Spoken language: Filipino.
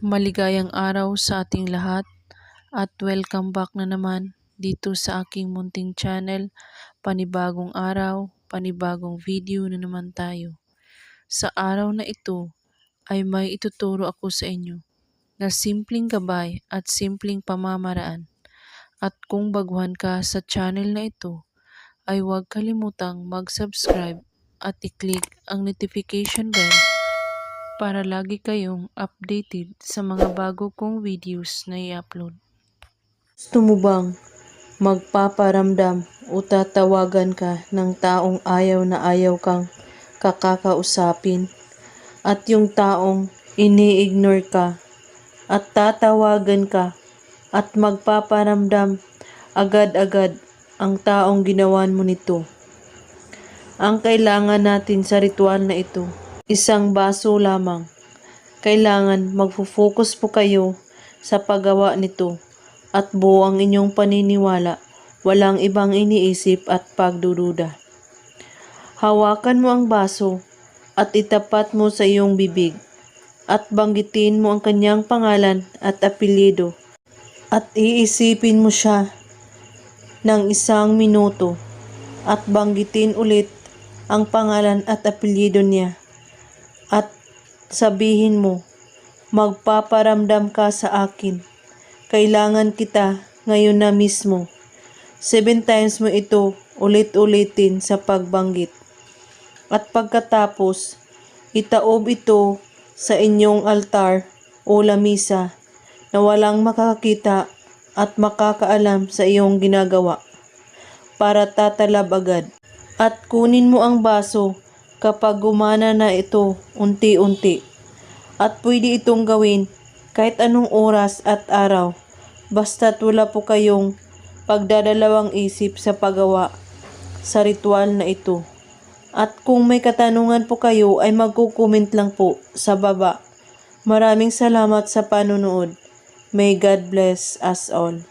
Maligayang araw sa ating lahat at welcome back na naman dito sa aking munting channel. Panibagong araw, panibagong video na naman tayo. Sa araw na ito ay may ituturo ako sa inyo na simpleng gabay at simpleng pamamaraan. At kung baguhan ka sa channel na ito, ay huwag kalimutang mag-subscribe at i-click ang notification bell para lagi kayong updated sa mga bago kong videos na i-upload. Gusto mo bang magpaparamdam o tatawagan ka ng taong ayaw na ayaw kang kakakausapin at yung taong ini-ignore ka at tatawagan ka at magpaparamdam agad-agad ang taong ginawan mo nito? Ang kailangan natin sa ritual na ito, isang baso lamang. Kailangan magfo-focus po kayo sa paggawa nito at buo ang inyong paniniwala, walang ibang iniisip at pagdududa. Hawakan mo ang baso at itapat mo sa iyong bibig at banggitin mo ang kanyang pangalan at apelyido at iisipin mo siya ng 1 minuto at banggitin ulit ang pangalan at apelyido niya. At sabihin mo, magpaparamdam ka sa akin. Kailangan kita ngayon na mismo. 7 times mo ito ulit-ulitin sa pagbanggit. At pagkatapos, itaob ito sa inyong altar o lamisa na walang makakakita at makakaalam sa iyong ginagawa para tatalab agad. At kunin mo ang baso kapag gumana na ito unti-unti. At pwede itong gawin kahit anong oras at araw, basta't wala po kayong pagdadalawang isip sa paggawa sa ritual na ito. At kung may katanungan po kayo ay magko-comment lang po sa baba. Maraming salamat sa panonood. May God bless us all.